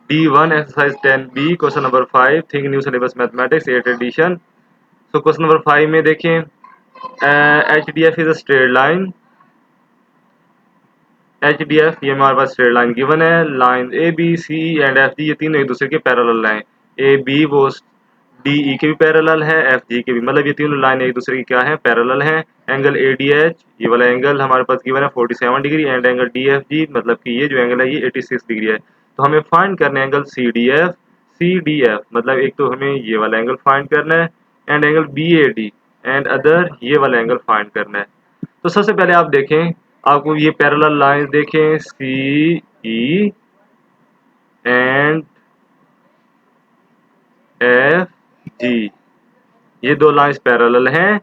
D1 exercise 10B question number 5 think new syllabus mathematics 8 edition. So question number 5 में देखें HDF is a straight line. HDF ये हमारे पास straight line given है। Line A B C and F G ये तीनों एक दूसरे के पैरेलल हैं। ए बी वो डी ई के भी पैरेलल है, एफ जी के भी, मतलब ये तीनों लाइन एक दूसरे की क्या है, पैरेलल हैं। एंगल ए डी एच ये वाला एंगल हमारे पास गिवन है 47 degree and angle D F G मतलब कि ये जो एंगल है ये 86 डिग्री है। तो हमें फाइंड करना है एंगल सी डी एफ मतलब एक तो हमें ये वाला एंगल फाइंड करना है and angle B A D and other ये वाला एंगल फाइंड करना है। तो सबसे पहले आप देखें, आपको ये पैरेलल लाइन देखें सी ई एंड एफ जी, ये दो लाइंस पैरेलल हैं।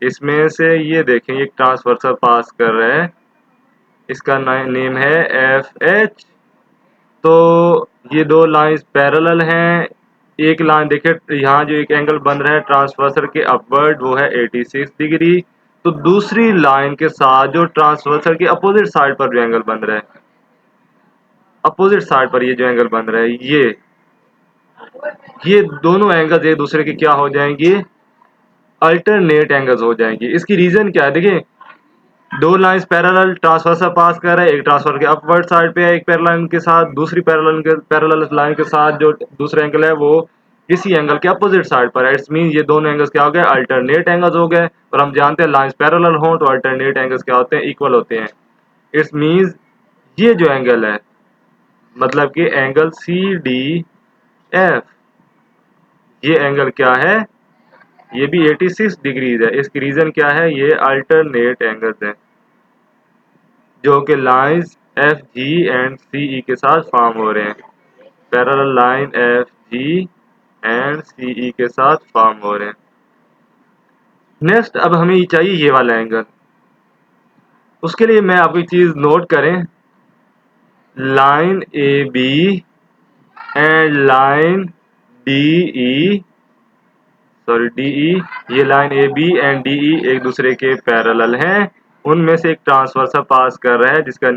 इसमें से ये देखें ये ट्रांसवर्सल पास कर रहा है, इसका नेम है एफ एच। तो ये दो लाइंस पैरेलल हैं। एक लाइन देखिए यहाँ जो एक एंगल बन रहा है ट्रांसवर्सल के अपवर्ड वो है 86 डिग्री। तो दूसरी लाइन के साथ जो ट्रांसवर्सल के अपोजिट साइड पर जो एंगल बन रहा है, अपोजिट साइड पर ये जो एंगल बन रहा है ये दोनों एंगल्स एक दूसरे के क्या हो जाएंगे, अल्टरनेट एंगल्स हो जाएंगे। इसकी रीजन क्या है, देखिए दो लाइंस पैरेलल ट्रांसवर्सल पास कर रहे हैं, एक ट्रांसफर के अपवर्ड साइड पे है एक पैरेलल के साथ, दूसरी पैरेलल लाइन के साथ जो दूसरा एंगल है वो इसी एंगल के अपोजिट साइड पर है। इट्स मीन ये दोनों एंगल्स क्या हो गए, अल्टरनेट एंगल्स हो गए। और हम जानते हैं लाइंस पैरेलल हों तो अल्टरनेट एंगल्स क्या होते हैं, इक्वल होते हैं। इट्स मीन्स ये जो एंगल है मतलब कि एंगल सी डी एफ ये एंगल क्या है, ये भी 86 डिग्रीज है। इसकी रीजन क्या है, ये अल्टरनेट एंगल्स हैं जो कि lines F G and C E के साथ फॉर्म हो रहे हैं। Parallel line F G and C E के साथ फॉर्म हो रहे हैं। नेक्स्ट अब हमें चाहिए ये वाला एंगल। उसके लिए मैं आपको एक चीज नोट करें, line A B and line D E sorry D E ये line A B and D E एक दूसरे के पैरेलल हैं। उनमें से एक ट्रांसवर्सल पास कर रहा है जिसका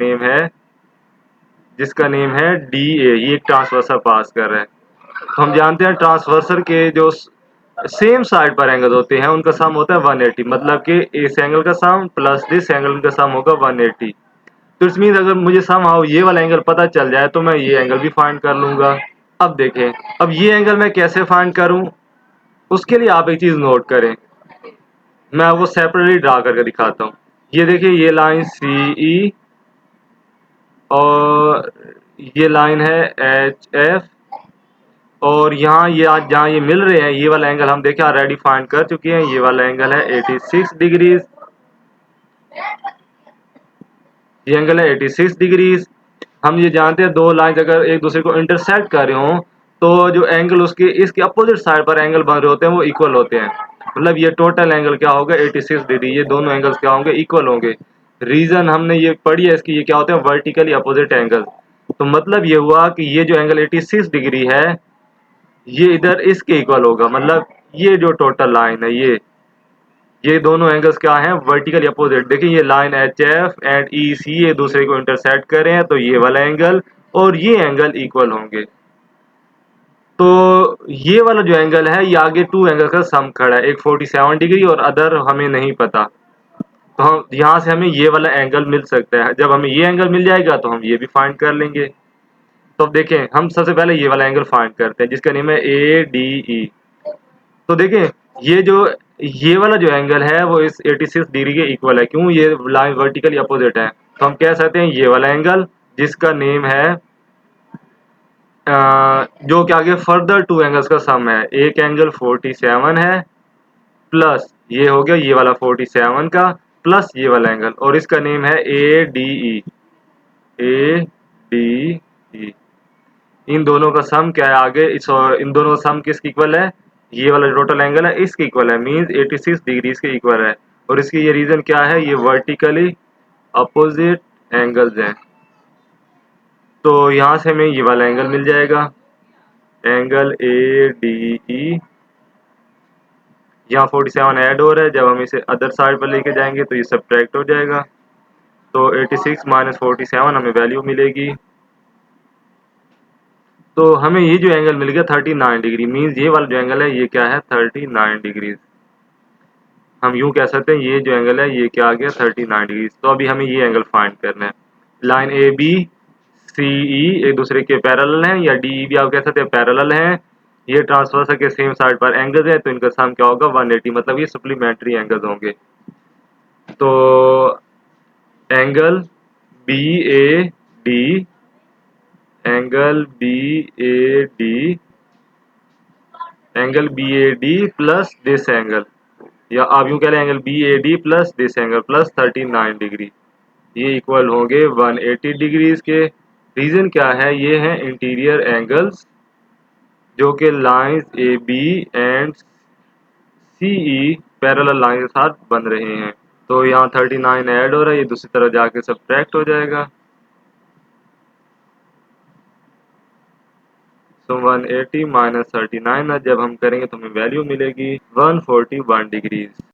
नेम है डी ए, ये एक ट्रांसवर्सल पास कर रहा है। तो हम जानते हैं ट्रांसवर्सल के जो सेम साइड पर एंगल होते हैं उनका सम होता है 180, मतलब कि इस एंगल का सम प्लस दिस एंगल का सम होगा 180। तो इट्स मीन अगर मुझे सम हाउ ये वाला एंगल पता चल जाए तो मैं ये एंगल भी फाइंड कर लूंगा। अब देखें, अब ये एंगल मैं कैसे फाइंड करूं, उसके लिए आप एक चीज नोट करें, मैं आपको सेपरेटली ड्रा करके दिखाता हूँ। ये देखिए ये लाइन सी ई और ये लाइन है एच एफ और यहाँ ये आज जहाँ ये मिल रहे हैं ये वाला एंगल हम देखें ऑलरेडी फाइंड कर चुके हैं। ये वाला एंगल है 86 डिग्रीज, ये एंगल है 86 डिग्रीज। हम ये जानते हैं दो लाइन अगर एक दूसरे को इंटरसेक्ट कर रहे हो तो जो एंगल उसके इसके अपोजिट साइड पर एंगल बन रहे होते हैं वो इक्वल होते हैं। मतलब ये टोटल एंगल क्या होगा 86 डिग्री, ये दोनों एंगल्स क्या होंगे, इक्वल होंगे। रीजन हमने ये पढ़ी है इसकी, ये क्या होते हैं वर्टिकली अपोजिट एंगल। तो मतलब ये हुआ कि ये जो एंगल 86 डिग्री है ये इधर इसके इक्वल होगा। मतलब ये जो टोटल लाइन है ये दोनों एंगल्स क्या हैं, वर्टिकली अपोजिट। देखिए ये लाइन एच एफ एंड ई सी एक दूसरे को इंटरसेक्ट कर रहे हैं तो ये वाला एंगल और ये एंगल इक्वल होंगे। तो ये वाला जो एंगल है ये आगे टू एंगल का सम खड़ा है, एक 47 डिग्री और अदर हमें नहीं पता। तो हम यहाँ से हमें ये वाला एंगल मिल सकता है। जब हमें ये एंगल मिल जाएगा तो हम ये भी फाइंड कर लेंगे। तो अब देखें हम सबसे पहले ये वाला एंगल फाइंड करते हैं जिसका नेम है ए डी ई। तो देखें ये वाला जो एंगल है वो इस 86 डिग्री के इक्वल है। क्यों, ये लाइन वर्टिकली अपोजिट है। तो हम कह सकते हैं ये वाला एंगल जिसका नेम है जो कि आगे फर्दर टू एंगल्स का सम है। एक एंगल 47 है प्लस ये हो गया ये वाला 47 का प्लस ये वाला एंगल और इसका नेम है A D E. A D E इन दोनों का सम क्या है आगे इन दोनों का सम किसकी इक्वल है, ये वाला टोटल एंगल है इसके इक्वल है, मींस 86 डिग्री के इक्वल है। और इसकी ये रीजन क्या है, ये वर्टिकली अपोजिट एंगल्स हैं। तो यहाँ से हमें ये वाला एंगल मिल जाएगा, एंगल ए डी ई। यहाँ 47 ऐड हो रहा है, जब हम इसे अदर साइड पर लेके जाएंगे तो ये सब्ट्रैक्ट हो जाएगा। तो 86 माइनस 47 हमें वैल्यू मिलेगी। तो हमें ये जो एंगल मिल गया 39 डिग्री, मीन्स ये वाला जो एंगल है ये क्या है 39 डिग्री। हम यूं कह सकते हैं ये जो एंगल है ये क्या आ गया 39 डिग्री। तो अभी हमें ये एंगल फाइंड करना है। लाइन ए बी सी ई एक दूसरे के पैरेलल हैं, या डी ई भी आप कह सकते हैं पैरेलल हैं। ये ट्रांसवर्सल के सेम साइड पर एंगल्स है, तो इनका सम क्या होगा 180, मतलब ये सप्लीमेंट्री एंगल्स होंगे। तो angle B A D, angle B A D, angle B A D plus this angle, या आप यूं कह लें angle B A D plus this angle plus 39 degree, ये इक्वल होंगे 180 डिग्रीज के। रीजन क्या है, ये है इंटीरियर एंगल्स जो कि lines A B and C E parallel line के साथ बन रहे हैं। तो यहाँ 39 ऐड हो रहा है, ये दूसरी तरफ जाके सब्ट्रैक्ट हो जाएगा। तो 180 माइनस 39 जब हम करेंगे तो हमें वैल्यू मिलेगी 141 डिग्रीज।